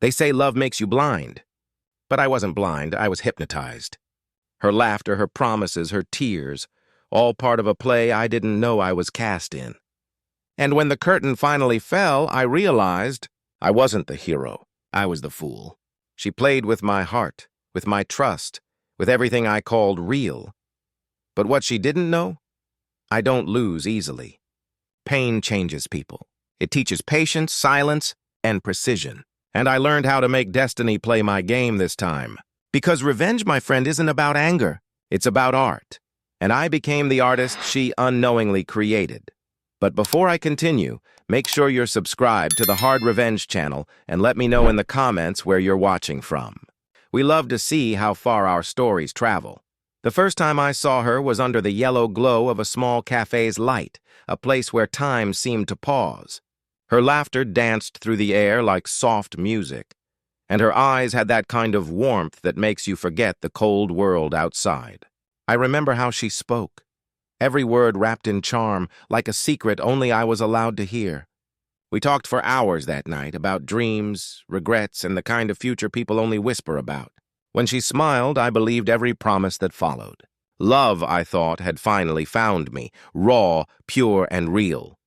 They say love makes you blind. But I wasn't blind, I was hypnotized. Her laughter, her promises, her tears, all part of a play I didn't know I was cast in. And when the curtain finally fell, I realized I wasn't the hero. I was the fool. She played with my heart, with my trust, with everything I called real. But what she didn't know? I don't lose easily. Pain changes people. It teaches patience, silence, and precision. And I learned how to make destiny play my game this time. Because revenge, my friend, isn't about anger. It's about art. And I became the artist she unknowingly created. But before I continue, make sure you're subscribed to the Hard Revenge channel and let me know in the comments where you're watching from. We love to see how far our stories travel. The first time I saw her was under the yellow glow of a small cafe's light, a place where time seemed to pause. Her laughter danced through the air like soft music, and her eyes had that kind of warmth that makes you forget the cold world outside. I remember how she spoke, every word wrapped in charm, like a secret only I was allowed to hear. We talked for hours that night about dreams, regrets, and the kind of future people only whisper about. When she smiled, I believed every promise that followed. Love, I thought, had finally found me, raw, pure, and real.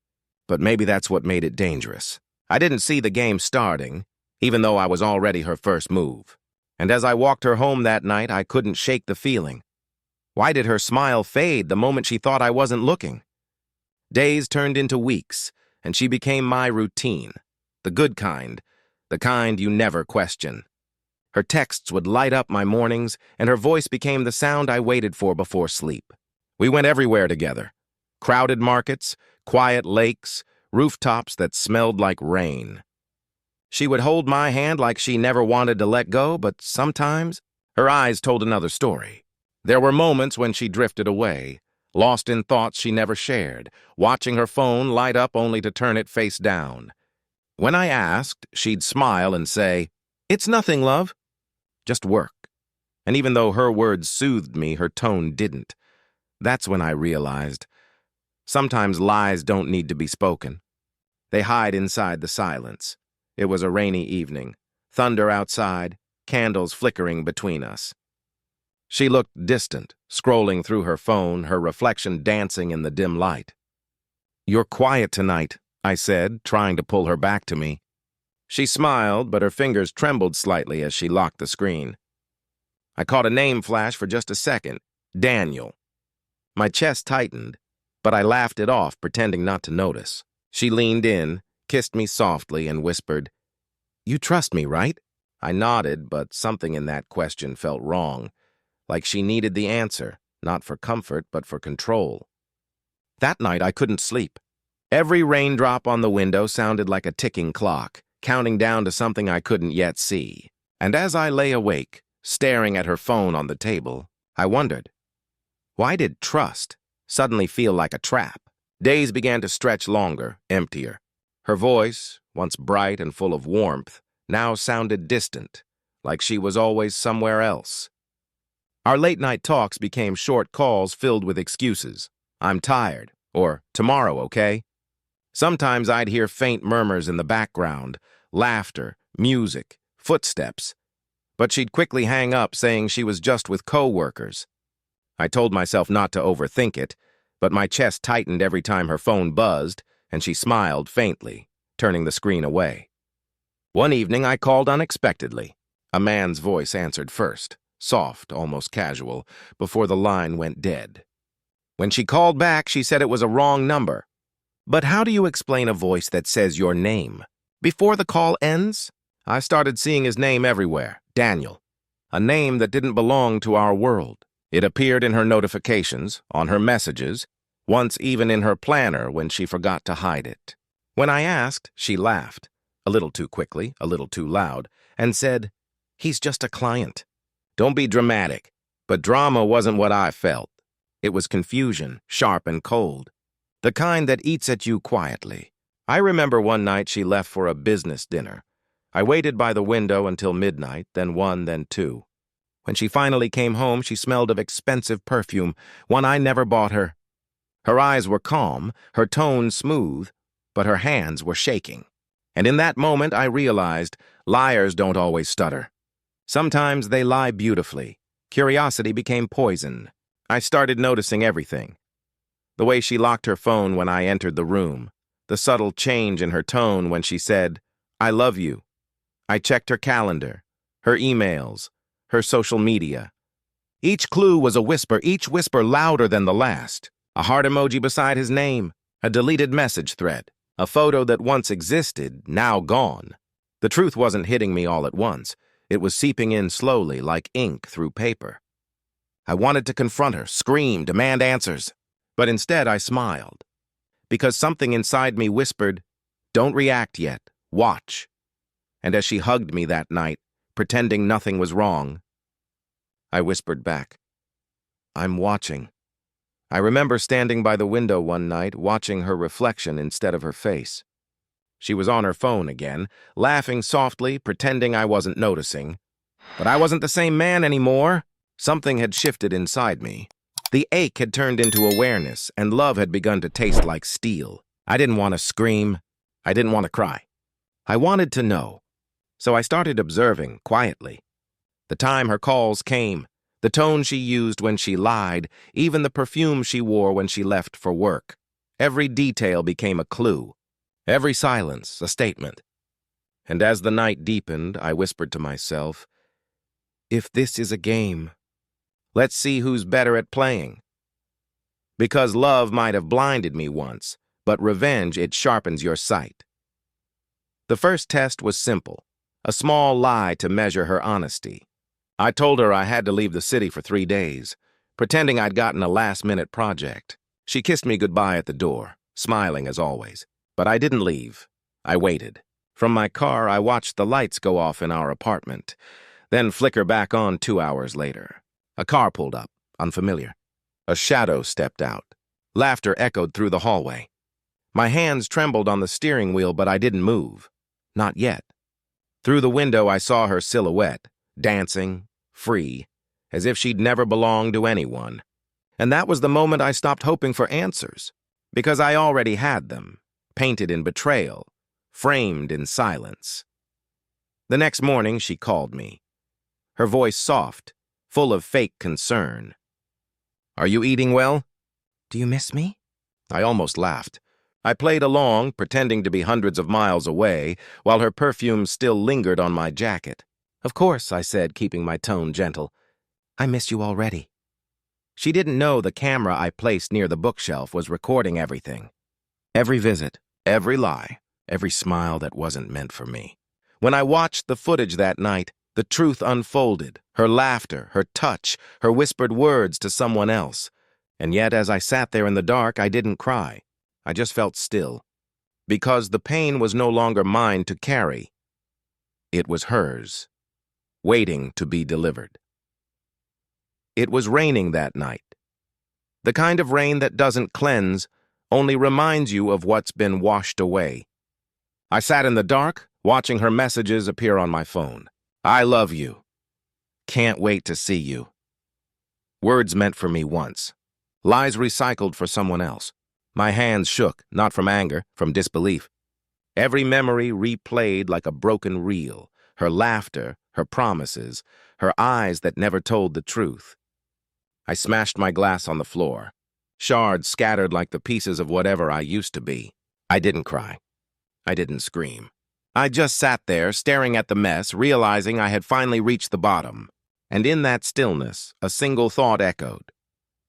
But maybe that's what made it dangerous. I didn't see the game starting, even though I was already her first move. And as I walked her home that night, I couldn't shake the feeling. Why did her smile fade the moment she thought I wasn't looking? Days turned into weeks, and she became my routine. The good kind, the kind you never question. Her texts would light up my mornings, and her voice became the sound I waited for before sleep. We went everywhere together. Crowded markets, quiet lakes, rooftops that smelled like rain. She would hold my hand like she never wanted to let go, but sometimes her eyes told another story. There were moments when she drifted away, lost in thoughts she never shared, watching her phone light up only to turn it face down. When I asked, she'd smile and say, "It's nothing, love. Just work." And even though her words soothed me, her tone didn't. That's when I realized sometimes lies don't need to be spoken. They hide inside the silence. It was a rainy evening, thunder outside, candles flickering between us. She looked distant, scrolling through her phone, her reflection dancing in the dim light. "You're quiet tonight," I said, trying to pull her back to me. She smiled, but her fingers trembled slightly as she locked the screen. I caught a name flash for just a second, Daniel. My chest tightened, but I laughed it off, pretending not to notice. She leaned in, kissed me softly, and whispered, "You trust me, right?" I nodded, but something in that question felt wrong, like she needed the answer, not for comfort, but for control. That night I couldn't sleep. Every raindrop on the window sounded like a ticking clock, counting down to something I couldn't yet see. And as I lay awake, staring at her phone on the table, I wondered, why did trust suddenly feel like a trap? Days began to stretch longer, emptier. Her voice, once bright and full of warmth, now sounded distant, like she was always somewhere else. Our late-night talks became short calls filled with excuses. "I'm tired," or "tomorrow, okay?" Sometimes I'd hear faint murmurs in the background, laughter, music, footsteps. But she'd quickly hang up, saying she was just with co-workers. I told myself not to overthink it, but my chest tightened every time her phone buzzed, and she smiled faintly, turning the screen away. One evening I called unexpectedly. A man's voice answered first, soft, almost casual, before the line went dead. When she called back, she said it was a wrong number. But how do you explain a voice that says your name? Before the call ends, I started seeing his name everywhere, Daniel, a name that didn't belong to our world. It appeared in her notifications, on her messages, once even in her planner when she forgot to hide it. When I asked, she laughed, a little too quickly, a little too loud, and said, "He's just a client. Don't be dramatic." But drama wasn't what I felt. It was confusion, sharp and cold, the kind that eats at you quietly. I remember one night she left for a business dinner. I waited by the window until midnight, then 1, then 2. When she finally came home, she smelled of expensive perfume, one I never bought her. Her eyes were calm, her tone smooth, but her hands were shaking. And in that moment I realized Liars don't always stutter. Sometimes they lie beautifully. Curiosity became poison. I started noticing everything. The way she locked her phone when I entered the room. The subtle change in her tone when she said, "I love you." I checked her calendar, her emails, her social media. Each clue was a whisper, each whisper louder than the last. A heart emoji beside his name, a deleted message thread, a photo that once existed, now gone. The truth wasn't hitting me all at once. It was seeping in slowly, like ink through paper. I wanted to confront her, scream, demand answers. But instead I smiled. Because something inside me whispered, "Don't react yet, watch." And as she hugged me that night, pretending nothing was wrong, I whispered back, "I'm watching." I remember standing by the window one night, watching her reflection instead of her face. She was on her phone again, laughing softly, pretending I wasn't noticing. But I wasn't the same man anymore. Something had shifted inside me. The ache had turned into awareness, and love had begun to taste like steel. I didn't want to scream. I didn't want to cry. I wanted to know. So I started observing, quietly. The time her calls came, the tone she used when she lied, even the perfume she wore when she left for work. Every detail became a clue. Every silence, a statement. And as the night deepened, I whispered to myself, "If this is a game, let's see who's better at playing." Because love might have blinded me once, but revenge, it sharpens your sight. The first test was simple, a small lie to measure her honesty. I told her I had to leave the city for 3 days, pretending I'd gotten a last-minute project. She kissed me goodbye at the door, smiling as always. But I didn't leave. I waited. From my car, I watched the lights go off in our apartment, then flicker back on 2 hours later. A car pulled up, unfamiliar. A shadow stepped out. Laughter echoed through the hallway. My hands trembled on the steering wheel, but I didn't move. Not yet. Through the window, I saw her silhouette, dancing, free, as if she'd never belonged to anyone. And that was the moment I stopped hoping for answers, because I already had them. Painted in betrayal, framed in silence. The next morning, she called me. Her voice soft, full of fake concern. "Are you eating well?" "Do you miss me?" I almost laughed. I played along, pretending to be hundreds of miles away, while her perfume still lingered on my jacket. "Of course," I said, keeping my tone gentle. "I miss you already." She didn't know the camera I placed near the bookshelf was recording everything. Every visit, every lie, every smile that wasn't meant for me. When I watched the footage that night, the truth unfolded, her laughter, her touch, her whispered words to someone else. And yet, as I sat there in the dark, I didn't cry. I just felt still. Because the pain was no longer mine to carry. It was hers, waiting to be delivered. It was raining that night. The kind of rain that doesn't cleanse, only reminds you of what's been washed away. I sat in the dark, watching her messages appear on my phone. "I love you. Can't wait to see you." Words meant for me once. Lies recycled for someone else. My hands shook, not from anger, from disbelief. Every memory replayed like a broken reel. Her laughter, her promises, her eyes that never told the truth. I smashed my glass on the floor. Shards scattered like the pieces of whatever I used to be. I didn't cry. I didn't scream. I just sat there, staring at the mess, realizing I had finally reached the bottom. And in that stillness, a single thought echoed.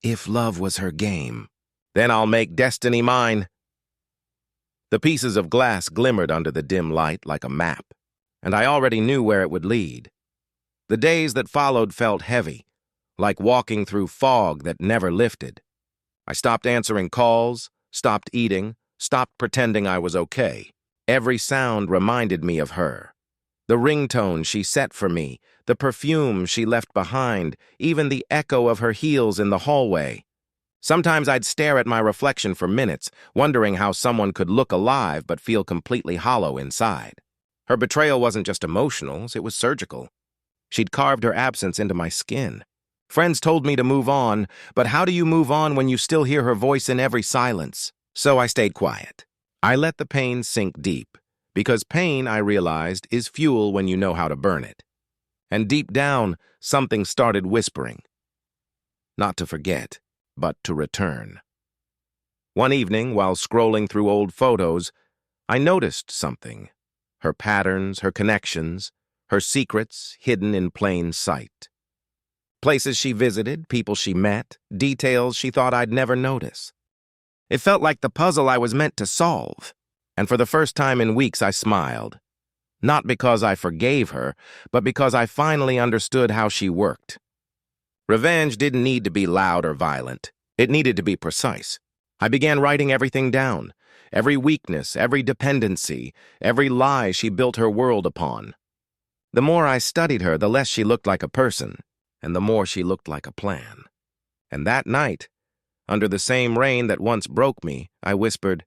If love was her game, then I'll make destiny mine. The pieces of glass glimmered under the dim light like a map, and I already knew where it would lead. The days that followed felt heavy, like walking through fog that never lifted. I stopped answering calls, stopped eating, stopped pretending I was okay. Every sound reminded me of her. The ringtone she set for me, the perfume she left behind, even the echo of her heels in the hallway. Sometimes I'd stare at my reflection for minutes, wondering how someone could look alive but feel completely hollow inside. Her betrayal wasn't just emotional, it was surgical. She'd carved her absence into my skin. Friends told me to move on, but how do you move on when you still hear her voice in every silence? So I stayed quiet. I let the pain sink deep, Because pain, I realized, is fuel when you know how to burn it. And deep down, something started whispering. Not to forget, but to return. One evening, while scrolling through old photos, I noticed something. Her patterns, her connections, her secrets hidden in plain sight. Places she visited, people she met, details she thought I'd never notice. It felt like the puzzle I was meant to solve, and for the first time in weeks I smiled. Not because I forgave her, but because I finally understood how she worked. Revenge didn't need to be loud or violent. It needed to be precise. I began writing everything down, every weakness, every dependency, every lie she built her world upon. The more I studied her, the less she looked like a person, and the more she looked like a plan. And that night, under the same rain that once broke me, I whispered,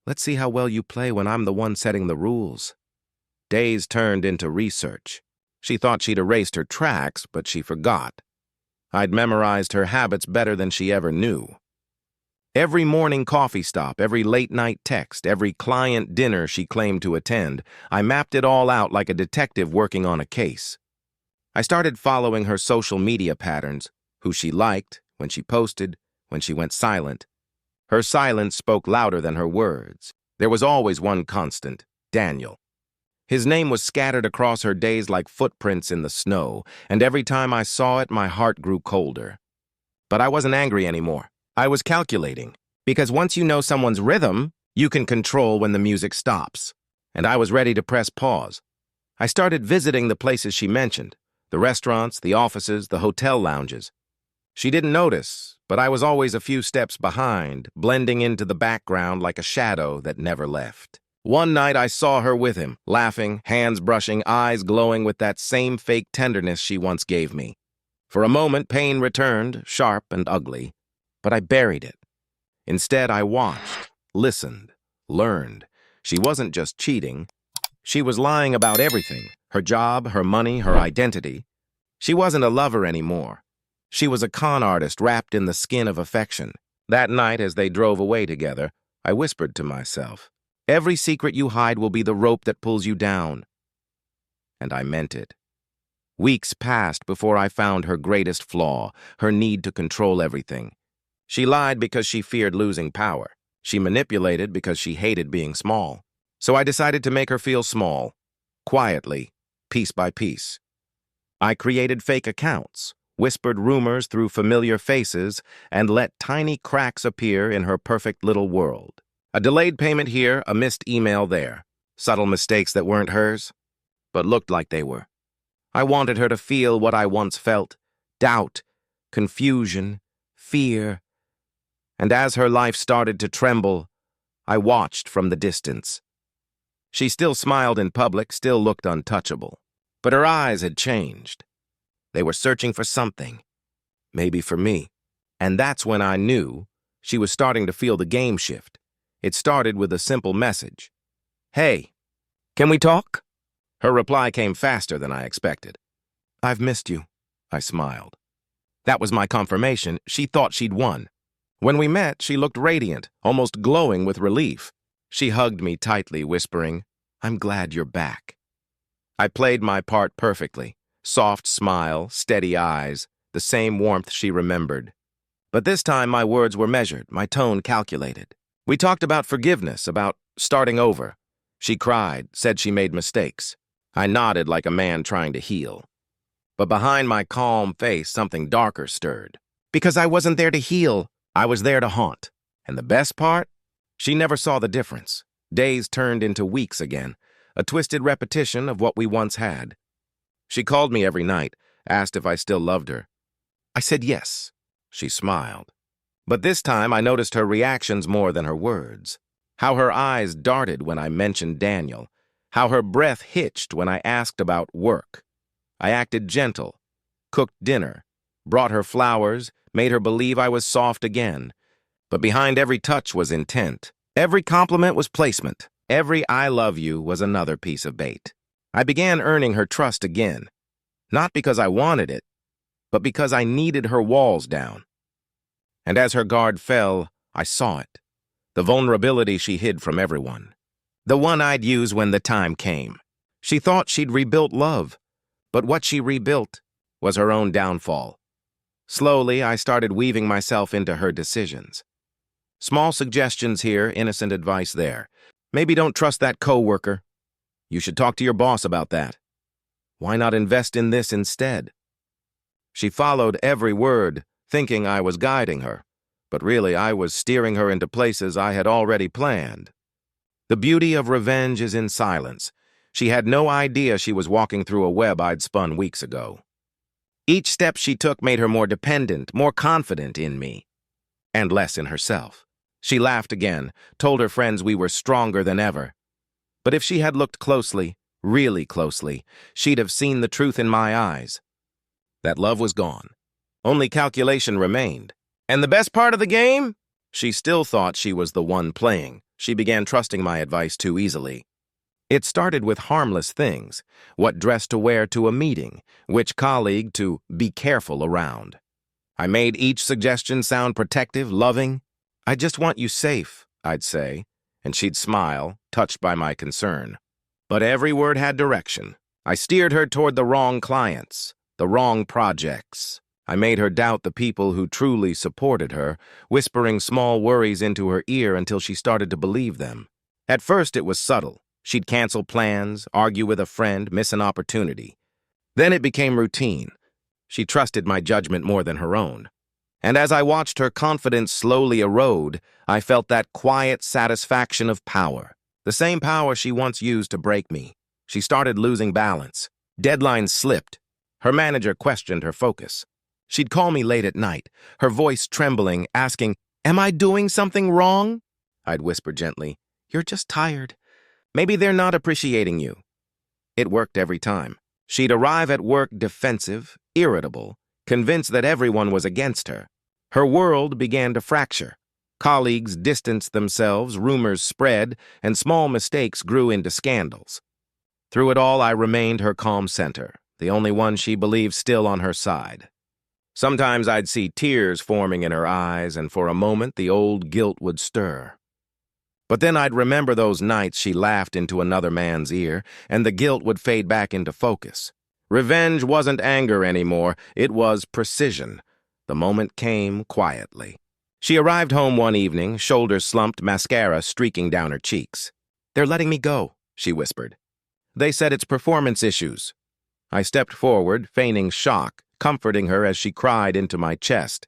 "Let's see how well you play when I'm the one setting the rules." Days turned into research. She thought she'd erased her tracks, but she forgot. I'd memorized her habits better than she ever knew. Every morning coffee stop, every late-night text, every client dinner she claimed to attend, I mapped it all out like a detective working on a case. I started following her social media patterns, who she liked, when she posted, when she went silent. Her silence spoke louder than her words. There was always one constant, Daniel. His name was scattered across her days like footprints in the snow, and every time I saw it, my heart grew colder. But I wasn't angry anymore. I was calculating, because once you know someone's rhythm, you can control when the music stops. And I was ready to press pause. I started visiting the places she mentioned, the restaurants, the offices, the hotel lounges. She didn't notice, but I was always a few steps behind, blending into the background like a shadow that never left. One night I saw her with him, laughing, hands brushing, eyes glowing with that same fake tenderness she once gave me. For a moment, pain returned, sharp and ugly, but I buried it. Instead, I watched, listened, learned. She wasn't just cheating. She was lying about everything, her job, her money, her identity. She wasn't a lover anymore. She was a con artist wrapped in the skin of affection. That night, as they drove away together, I whispered to myself, "Every secret you hide will be the rope that pulls you down." And I meant it. Weeks passed before I found her greatest flaw, her need to control everything. She lied because she feared losing power. She manipulated because she hated being small. So I decided to make her feel small, quietly, piece by piece. I created fake accounts, whispered rumors through familiar faces, and let tiny cracks appear in her perfect little world. A delayed payment here, a missed email there. Subtle mistakes that weren't hers, but looked like they were. I wanted her to feel what I once felt, doubt, confusion, fear. And as her life started to tremble, I watched from the distance. She still smiled in public, still looked untouchable. But her eyes had changed. They were searching for something, maybe for me. And that's when I knew she was starting to feel the game shift. It started with a simple message. "Hey, can we talk?" Her reply came faster than I expected. "I've missed you," I smiled. That was my confirmation. She thought she'd won. When we met, she looked radiant, almost glowing with relief. She hugged me tightly, whispering, "I'm glad you're back." I played my part perfectly. Soft smile, steady eyes, the same warmth she remembered. But this time my words were measured, my tone calculated. We talked about forgiveness, about starting over. She cried, said she made mistakes. I nodded like a man trying to heal. But behind my calm face, something darker stirred. Because I wasn't there to heal, I was there to haunt. And the best part? She never saw the difference. Days turned into weeks again, a twisted repetition of what we once had. She called me every night, asked if I still loved her. I said yes. She smiled. But this time I noticed her reactions more than her words. How her eyes darted when I mentioned Daniel. How her breath hitched when I asked about work. I acted gentle, cooked dinner, brought her flowers, made her believe I was soft again. But behind every touch was intent. Every compliment was placement. Every "I love you" was another piece of bait. I began earning her trust again. Not because I wanted it, but because I needed her walls down. And as her guard fell, I saw it. The vulnerability she hid from everyone. The one I'd use when the time came. She thought she'd rebuilt love, but what she rebuilt was her own downfall. Slowly, I started weaving myself into her decisions. Small suggestions here, innocent advice there. Maybe don't trust that coworker. You should talk to your boss about that. Why not invest in this instead? She followed every word, thinking I was guiding her, but really I was steering her into places I had already planned. The beauty of revenge is in silence. She had no idea she was walking through a web I'd spun weeks ago. Each step she took made her more dependent, more confident in me, and less in herself. She laughed again, told her friends we were stronger than ever. But if she had looked closely, really closely, she'd have seen the truth in my eyes. That love was gone. Only calculation remained. And the best part of the game? She still thought she was the one playing. She began trusting my advice too easily. It started with harmless things. What dress to wear to a meeting, which colleague to be careful around. I made each suggestion sound protective, loving. I just want you safe, I'd say, and she'd smile, touched by my concern. But every word had direction. I steered her toward the wrong clients, the wrong projects. I made her doubt the people who truly supported her, whispering small worries into her ear until she started to believe them. At first it was subtle. She'd cancel plans, argue with a friend, miss an opportunity. Then it became routine. She trusted my judgment more than her own. And as I watched her confidence slowly erode, I felt that quiet satisfaction of power. The same power she once used to break me. She started losing balance. Deadlines slipped. Her manager questioned her focus. She'd call me late at night, her voice trembling, asking, "Am I doing something wrong?" I'd whisper gently, "You're just tired. Maybe they're not appreciating you." It worked every time. She'd arrive at work defensive, irritable, convinced that everyone was against her. Her world began to fracture. Colleagues distanced themselves, rumors spread, and small mistakes grew into scandals. Through it all, I remained her calm center, the only one she believed still on her side. Sometimes I'd see tears forming in her eyes, and for a moment the old guilt would stir. But then I'd remember those nights she laughed into another man's ear, and the guilt would fade back into focus. Revenge wasn't anger anymore, it was precision. The moment came quietly. She arrived home one evening, shoulders slumped, mascara streaking down her cheeks. "They're letting me go," she whispered. "They said it's performance issues." I stepped forward, feigning shock, comforting her as she cried into my chest.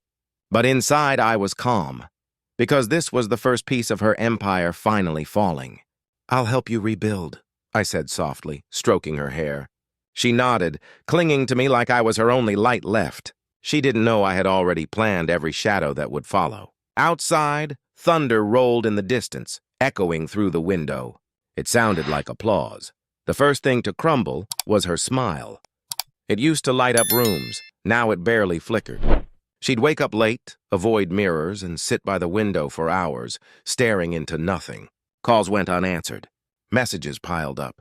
But inside I was calm, because this was the first piece of her empire finally falling. "I'll help you rebuild," I said softly, stroking her hair. She nodded, clinging to me like I was her only light left. She didn't know I had already planned every shadow that would follow. Outside, thunder rolled in the distance, echoing through the window. It sounded like applause. The first thing to crumble was her smile. It used to light up rooms. Now it barely flickered. She'd wake up late, avoid mirrors, and sit by the window for hours, staring into nothing. Calls went unanswered. Messages piled up.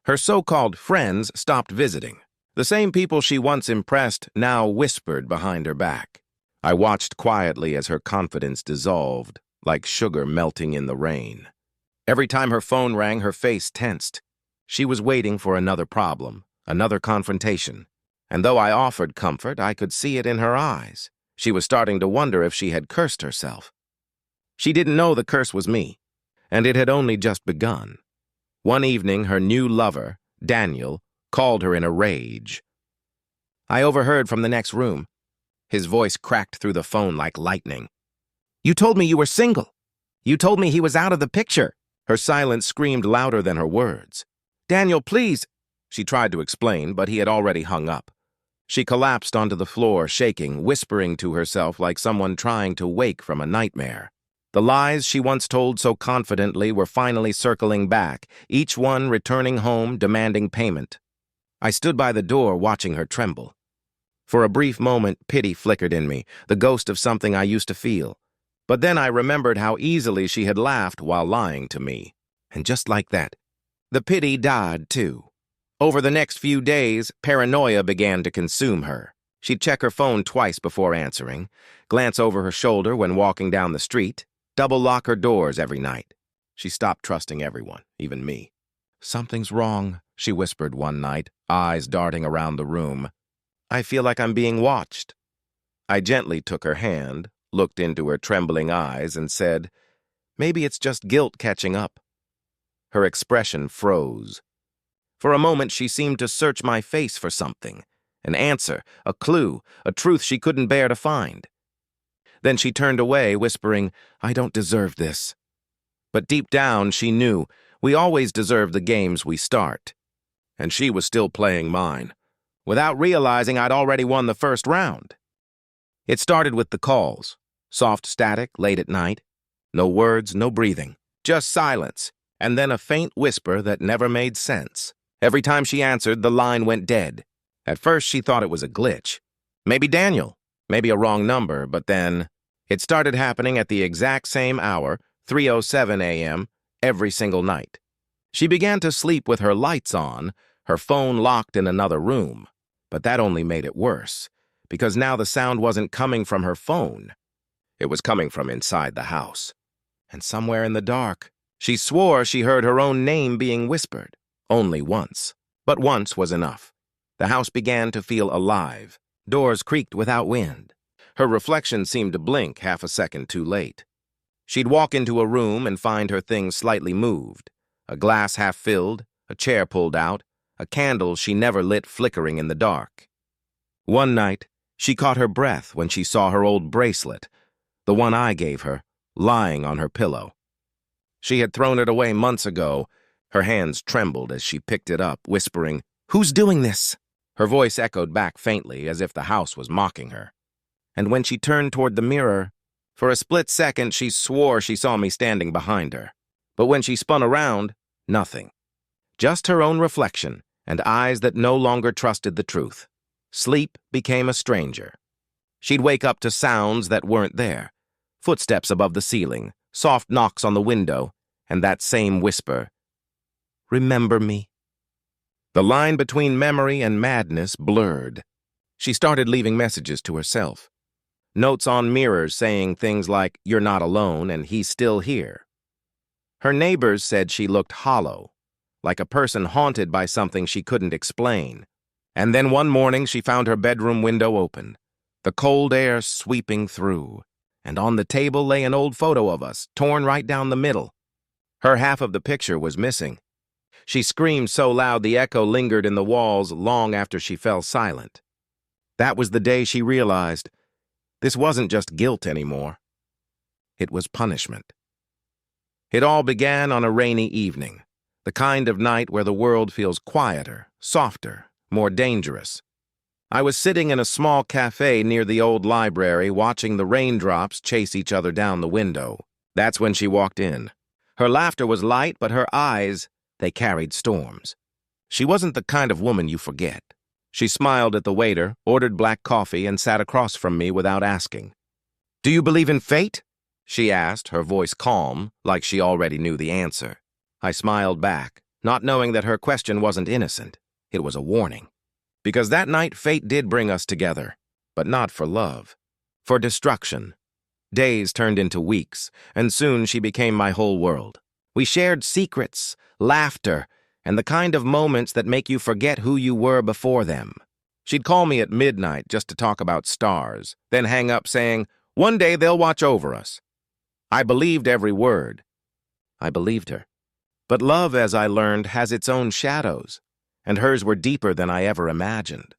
Her so-called friends stopped visiting. The same people she once impressed now whispered behind her back. I watched quietly as her confidence dissolved, like sugar melting in the rain. Every time her phone rang, her face tensed. She was waiting for another problem, another confrontation. And though I offered comfort, I could see it in her eyes. She was starting to wonder if she had cursed herself. She didn't know the curse was me, and it had only just begun. One evening, her new lover, Daniel, called her in a rage. I overheard from the next room. His voice cracked through the phone like lightning. "You told me you were single. You told me he was out of the picture." Her silence screamed louder than her words. "Daniel, please." She tried to explain, but he had already hung up. She collapsed onto the floor, shaking, whispering to herself like someone trying to wake from a nightmare. The lies she once told so confidently were finally circling back, each one returning home, demanding payment. I stood by the door, watching her tremble. For a brief moment, pity flickered in me, the ghost of something I used to feel. But then I remembered how easily she had laughed while lying to me. And just like that, the pity died, too. Over the next few days, paranoia began to consume her. She'd check her phone twice before answering, glance over her shoulder when walking down the street, double-lock her doors every night. She stopped trusting everyone, even me. "Something's wrong," she whispered one night, eyes darting around the room. "I feel like I'm being watched." I gently took her hand, looked into her trembling eyes, and said, "Maybe it's just guilt catching up." Her expression froze. For a moment, she seemed to search my face for something, an answer, a clue, a truth she couldn't bear to find. Then she turned away, whispering, "I don't deserve this." But deep down, she knew we always deserve the games we start. And she was still playing mine, without realizing I'd already won the first round. It started with the calls. Soft static late at night. No words, no breathing. Just silence, and then a faint whisper that never made sense. Every time she answered, the line went dead. At first, she thought it was a glitch. Maybe Daniel, maybe a wrong number, but then it started happening at the exact same hour, 3:07 a.m., every single night. She began to sleep with her lights on, her phone locked in another room. But that only made it worse, because now the sound wasn't coming from her phone. It was coming from inside the house. And somewhere in the dark, she swore she heard her own name being whispered. Only once. But once was enough. The house began to feel alive. Doors creaked without wind. Her reflection seemed to blink half a second too late. She'd walk into a room and find her things slightly moved. A glass half filled, a chair pulled out, a candle she never lit flickering in the dark. One night, she caught her breath when she saw her old bracelet, the one I gave her, lying on her pillow. She had thrown it away months ago. Her hands trembled as she picked it up, whispering, "Who's doing this?" Her voice echoed back faintly, as if the house was mocking her. And when she turned toward the mirror, for a split second she swore she saw me standing behind her. But when she spun around, nothing. Just her own reflection and eyes that no longer trusted the truth. Sleep became a stranger. She'd wake up to sounds that weren't there. Footsteps above the ceiling, soft knocks on the window, and that same whisper, "Remember me?" The line between memory and madness blurred. She started leaving messages to herself. Notes on mirrors saying things like, "You're not alone," and "He's still here." Her neighbors said she looked hollow, like a person haunted by something she couldn't explain. And then one morning she found her bedroom window open, the cold air sweeping through, and on the table lay an old photo of us, torn right down the middle. Her half of the picture was missing. She screamed so loud the echo lingered in the walls long after she fell silent. That was the day she realized this wasn't just guilt anymore. It was punishment. It all began on a rainy evening, the kind of night where the world feels quieter, softer, more dangerous. I was sitting in a small cafe near the old library, watching the raindrops chase each other down the window. That's when she walked in. Her laughter was light, but her eyes, they carried storms. She wasn't the kind of woman you forget. She smiled at the waiter, ordered black coffee, and sat across from me without asking. "Do you believe in fate?" she asked, her voice calm, like she already knew the answer. I smiled back, not knowing that her question wasn't innocent. It was a warning. Because that night fate did bring us together, but not for love, for destruction. Days turned into weeks, and soon she became my whole world. We shared secrets, laughter, and the kind of moments that make you forget who you were before them. She'd call me at midnight just to talk about stars, then hang up saying, "One day they'll watch over us." I believed every word. I believed her. But love, as I learned, has its own shadows, and hers were deeper than I ever imagined.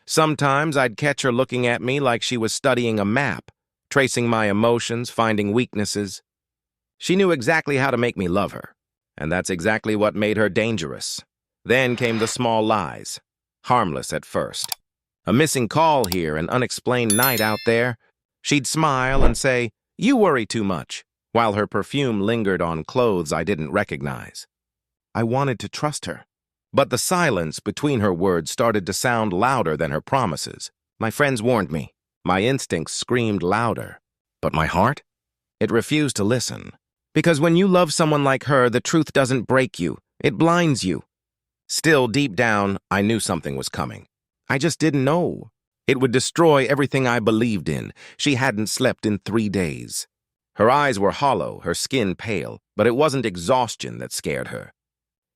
Sometimes I'd catch her looking at me like she was studying a map, tracing my emotions, finding weaknesses. She knew exactly how to make me love her, and that's exactly what made her dangerous. Then came the small lies, harmless at first. A missing call here, an unexplained night out there. She'd smile and say, "You worry too much," while her perfume lingered on clothes I didn't recognize. I wanted to trust her, but the silence between her words started to sound louder than her promises. My friends warned me. My instincts screamed louder. But my heart? It refused to listen. Because when you love someone like her, the truth doesn't break you. It blinds you. Still, deep down, I knew something was coming. I just didn't know. It would destroy everything I believed in. She hadn't slept in 3 days. Her eyes were hollow, her skin pale, but it wasn't exhaustion that scared her.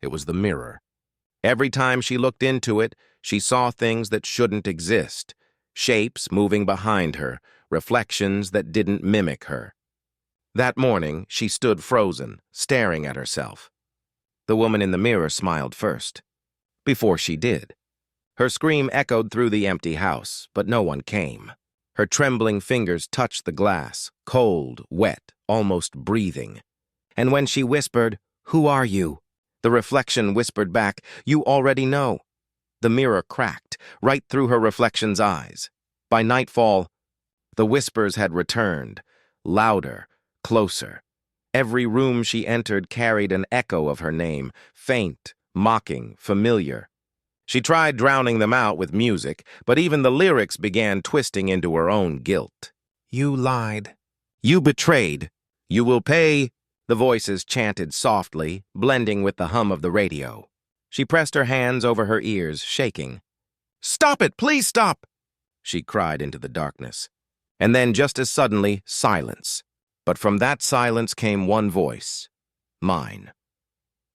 It was the mirror. Every time she looked into it, she saw things that shouldn't exist, shapes moving behind her, reflections that didn't mimic her. That morning, she stood frozen, staring at herself. The woman in the mirror smiled first, before she did. Her scream echoed through the empty house, but no one came. Her trembling fingers touched the glass, cold, wet, almost breathing. And when she whispered, "Who are you?" the reflection whispered back, "You already know." The mirror cracked, right through her reflection's eyes. By nightfall, the whispers had returned, louder, closer. Every room she entered carried an echo of her name, faint, mocking, familiar. She tried drowning them out with music, but even the lyrics began twisting into her own guilt. "You lied. You betrayed. You will pay," the voices chanted softly, blending with the hum of the radio. She pressed her hands over her ears, shaking. "Stop it! Please stop!" she cried into the darkness. And then, just as suddenly, silence. But from that silence came one voice. Mine.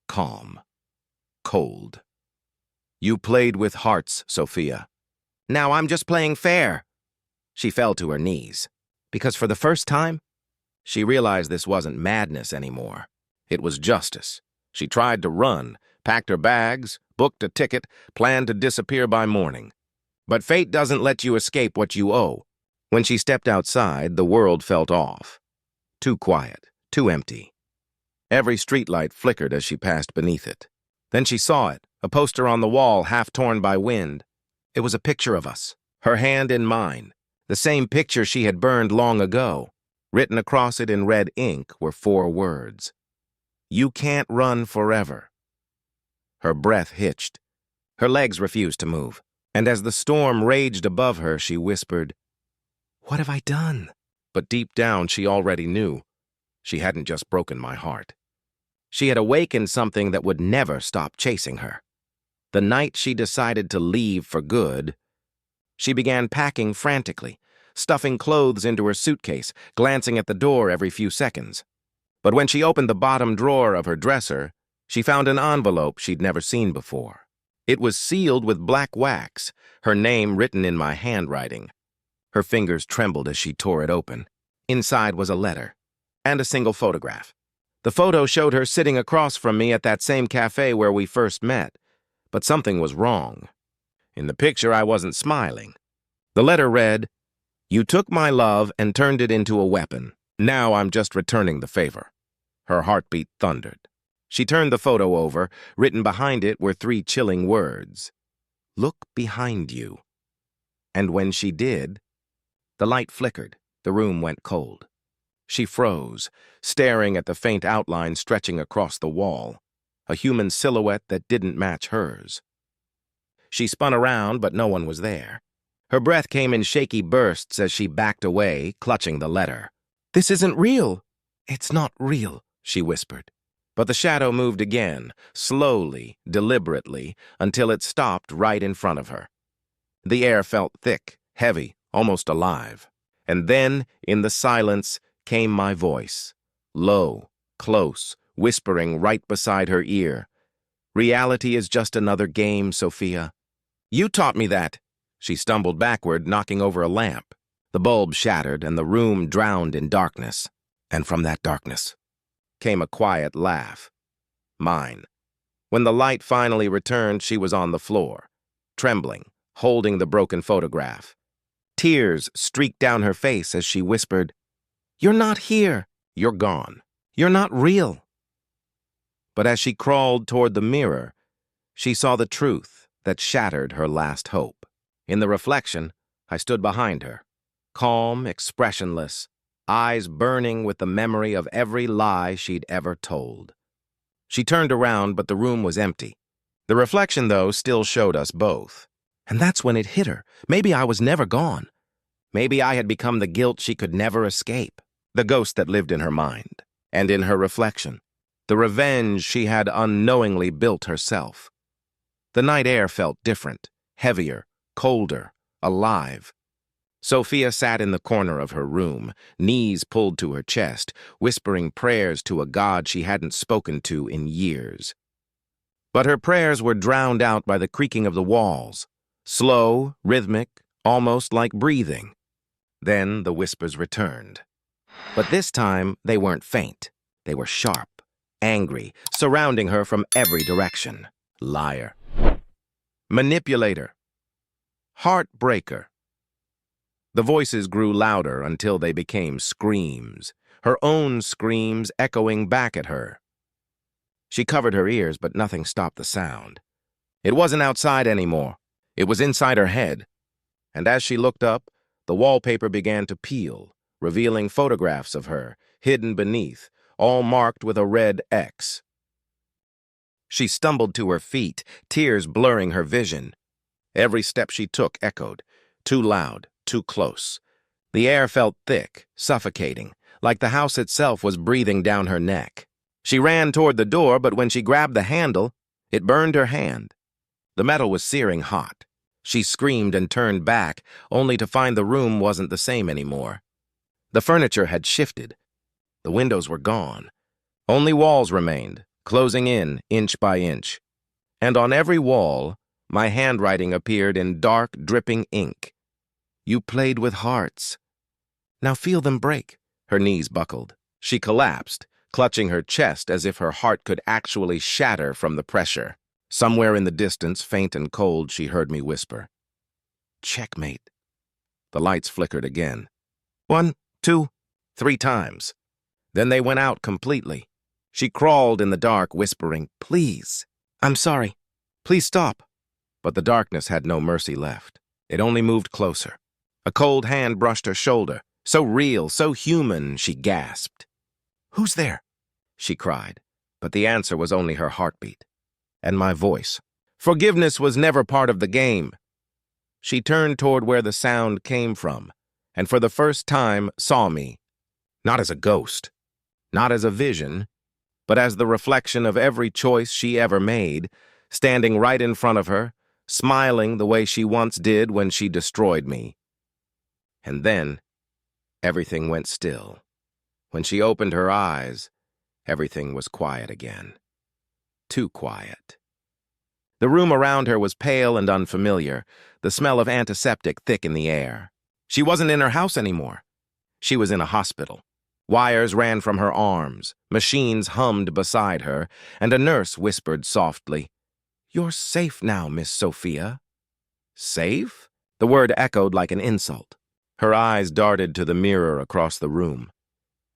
Calm. Cold. "You played with hearts, Sophia." "Now I'm just playing fair." She fell to her knees, because for the first time, she realized this wasn't madness anymore. It was justice. She tried to run, packed her bags, booked a ticket, planned to disappear by morning. But fate doesn't let you escape what you owe. When she stepped outside, the world felt off. Too quiet, too empty. Every streetlight flickered as she passed beneath it. Then she saw it, a poster on the wall half torn by wind. It was a picture of us, her hand in mine, the same picture she had burned long ago. Written across it in red ink were 4 words. "You can't run forever." Her breath hitched. Her legs refused to move. And as the storm raged above her, she whispered, "What have I done?" But deep down, she already knew. She hadn't just broken my heart. She had awakened something that would never stop chasing her. The night she decided to leave for good, she began packing frantically, stuffing clothes into her suitcase, glancing at the door every few seconds. But when she opened the bottom drawer of her dresser, she found an envelope she'd never seen before. It was sealed with black wax, her name written in my handwriting. Her fingers trembled as she tore it open. Inside was a letter, and a single photograph. The photo showed her sitting across from me at that same cafe where we first met, but something was wrong. In the picture, I wasn't smiling. The letter read, "You took my love and turned it into a weapon. Now I'm just returning the favor." Her heartbeat thundered. She turned the photo over. Written behind it were 3 chilling words. "Look behind you." And when she did, the light flickered. The room went cold. She froze, staring at the faint outline stretching across the wall, a human silhouette that didn't match hers. She spun around, but no one was there. Her breath came in shaky bursts as she backed away, clutching the letter. "This isn't real." "It's not real," she whispered. But the shadow moved again, slowly, deliberately, until it stopped right in front of her. The air felt thick, heavy, almost alive. And then, in the silence, came my voice, low, close, whispering right beside her ear. "Reality is just another game, Sophia." "You taught me that." She stumbled backward, knocking over a lamp. The bulb shattered, and the room drowned in darkness. And from that darkness came a quiet laugh. Mine. When the light finally returned, she was on the floor, trembling, holding the broken photograph. Tears streaked down her face as she whispered, "You're not here. You're gone. You're not real." But as she crawled toward the mirror, she saw the truth that shattered her last hope. In the reflection, I stood behind her, calm, expressionless, eyes burning with the memory of every lie she'd ever told. She turned around, but the room was empty. The reflection, though, still showed us both. And that's when it hit her. Maybe I was never gone. Maybe I had become the guilt she could never escape, the ghost that lived in her mind, and in her reflection, the revenge she had unknowingly built herself. The night air felt different, heavier, colder, alive. Sophia sat in the corner of her room, knees pulled to her chest, whispering prayers to a God she hadn't spoken to in years. But her prayers were drowned out by the creaking of the walls, slow, rhythmic, almost like breathing. Then the whispers returned. But this time, they weren't faint. They were sharp, angry, surrounding her from every direction. Liar. Manipulator. Heartbreaker. The voices grew louder until they became screams, her own screams echoing back at her. She covered her ears, but nothing stopped the sound. It wasn't outside anymore. It was inside her head. And as she looked up, the wallpaper began to peel, revealing photographs of her, hidden beneath, all marked with a red X. She stumbled to her feet, tears blurring her vision. Every step she took echoed, too loud, too close. The air felt thick, suffocating, like the house itself was breathing down her neck. She ran toward the door, but when she grabbed the handle, it burned her hand. The metal was searing hot. She screamed and turned back, only to find the room wasn't the same anymore. The furniture had shifted. The windows were gone. Only walls remained, closing in inch by inch. And on every wall, my handwriting appeared in dark, dripping ink. You played with hearts. Now feel them break. Her knees buckled. She collapsed, clutching her chest as if her heart could actually shatter from the pressure. Somewhere in the distance, faint and cold, she heard me whisper, "Checkmate." The lights flickered again. 1, 2, 3 times. Then they went out completely. She crawled in the dark, whispering, "Please, I'm sorry. Please stop." But the darkness had no mercy left. It only moved closer. A cold hand brushed her shoulder. So real, so human, she gasped. "Who's there?" she cried. But the answer was only her heartbeat. And my voice. Forgiveness was never part of the game. She turned toward where the sound came from, and for the first time saw me. Not as a ghost, not as a vision, but as the reflection of every choice she ever made, standing right in front of her, smiling the way she once did when she destroyed me. And then, everything went still. When she opened her eyes, everything was quiet again. Too quiet. The room around her was pale and unfamiliar, the smell of antiseptic thick in the air. She wasn't in her house anymore. She was in a hospital. Wires ran from her arms, machines hummed beside her, and a nurse whispered softly, "You're safe now, Miss Sophia." Safe? The word echoed like an insult. Her eyes darted to the mirror across the room.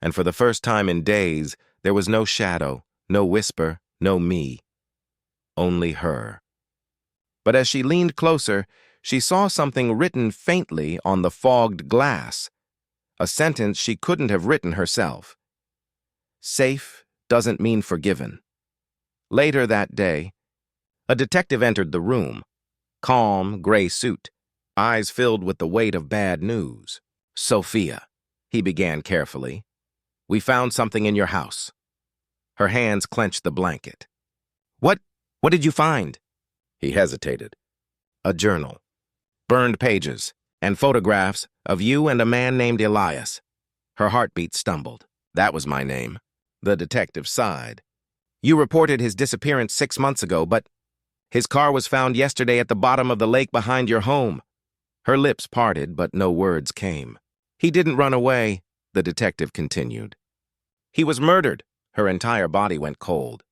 And for the first time in days, there was no shadow, no whisper, no me. Only her. But as she leaned closer, she saw something written faintly on the fogged glass. A sentence she couldn't have written herself. Safe doesn't mean forgiven. Later that day, a detective entered the room. Calm, gray suit, eyes filled with the weight of bad news. "Sophia," he began carefully, "we found something in your house." Her hands clenched the blanket. What did you find?" He hesitated. "A journal. Burned pages, and photographs of you and a man named Elias." Her heartbeat stumbled. "That was my name." The detective sighed. "You reported his disappearance 6 months ago, but his car was found yesterday at the bottom of the lake behind your home." Her lips parted, but no words came. "He didn't run away," the detective continued. "He was murdered." Her entire body went cold.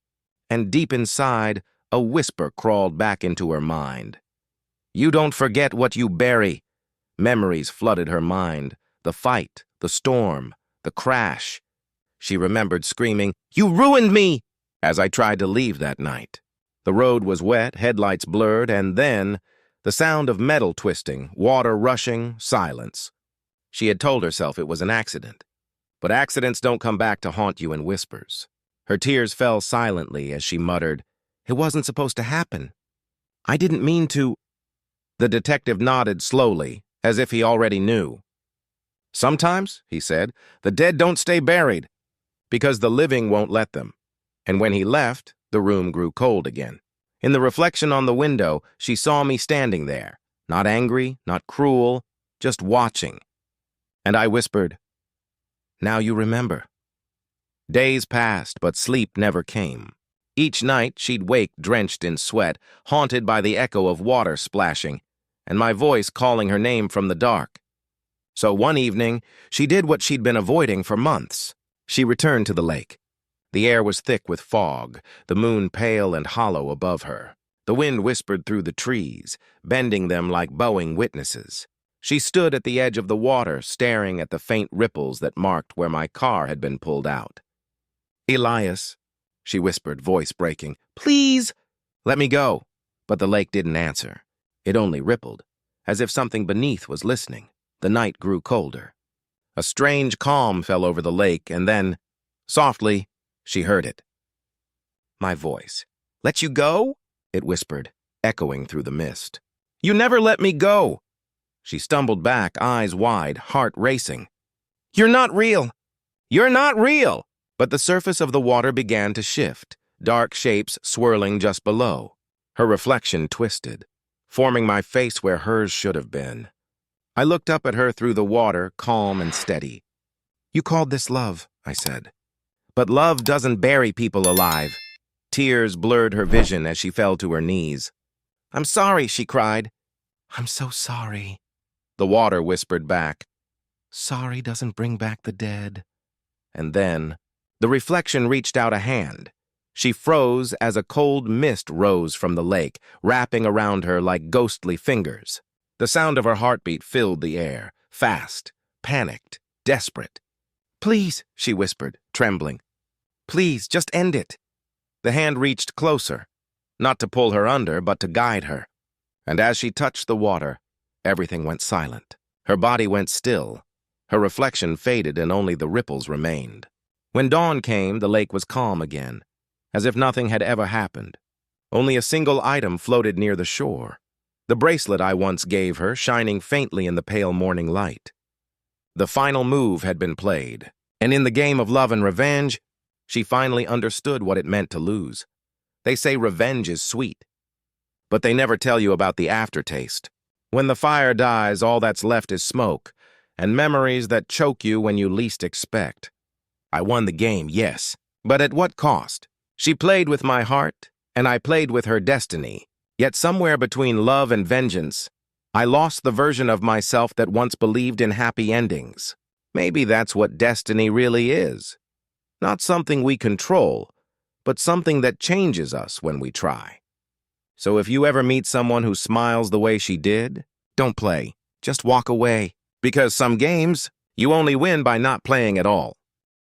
And deep inside, a whisper crawled back into her mind. "You don't forget what you bury." Memories flooded her mind. The fight, the storm, the crash. She remembered screaming, "You ruined me!" as I tried to leave that night. The road was wet, headlights blurred, and then the sound of metal twisting, water rushing, silence. She had told herself it was an accident. But accidents don't come back to haunt you in whispers. Her tears fell silently as she muttered, "It wasn't supposed to happen. I didn't mean to." The detective nodded slowly, as if he already knew. "Sometimes," he said, "the dead don't stay buried, because the living won't let them." And when he left, the room grew cold again. In the reflection on the window, she saw me standing there, not angry, not cruel, just watching. And I whispered, "Now you remember." Days passed, but sleep never came. Each night she'd wake drenched in sweat, haunted by the echo of water splashing, and my voice calling her name from the dark. So one evening, she did what she'd been avoiding for months. She returned to the lake. The air was thick with fog, the moon pale and hollow above her. The wind whispered through the trees, bending them like bowing witnesses. She stood at the edge of the water, staring at the faint ripples that marked where my car had been pulled out. "Elias," she whispered, voice breaking, "please, let me go." But the lake didn't answer. It only rippled, as if something beneath was listening. The night grew colder. A strange calm fell over the lake, and then, softly, she heard it. My voice. "Let you go?" it whispered, echoing through the mist. "You never let me go." She stumbled back, eyes wide, heart racing. "You're not real! You're not real!" But the surface of the water began to shift, dark shapes swirling just below. Her reflection twisted, forming my face where hers should have been. I looked up at her through the water, calm and steady. "You called this love," I said. "But love doesn't bury people alive." Tears blurred her vision as she fell to her knees. "I'm sorry," she cried. "I'm so sorry," the water whispered back. "Sorry doesn't bring back the dead." And then, the reflection reached out a hand. She froze as a cold mist rose from the lake, wrapping around her like ghostly fingers. The sound of her heartbeat filled the air, fast, panicked, desperate. "Please," she whispered, trembling. "Please, just end it." The hand reached closer, not to pull her under, but to guide her. And as she touched the water, everything went silent. Her body went still. Her reflection faded and only the ripples remained. When dawn came, the lake was calm again, as if nothing had ever happened. Only a single item floated near the shore. The bracelet I once gave her, shining faintly in the pale morning light. The final move had been played, and in the game of love and revenge, she finally understood what it meant to lose. They say revenge is sweet, but they never tell you about the aftertaste. When the fire dies, all that's left is smoke, and memories that choke you when you least expect. I won the game, yes, but at what cost? She played with my heart, and I played with her destiny. Yet somewhere between love and vengeance, I lost the version of myself that once believed in happy endings. Maybe that's what destiny really is. Not something we control, but something that changes us when we try. So if you ever meet someone who smiles the way she did, don't play. Just walk away. Because some games, you only win by not playing at all.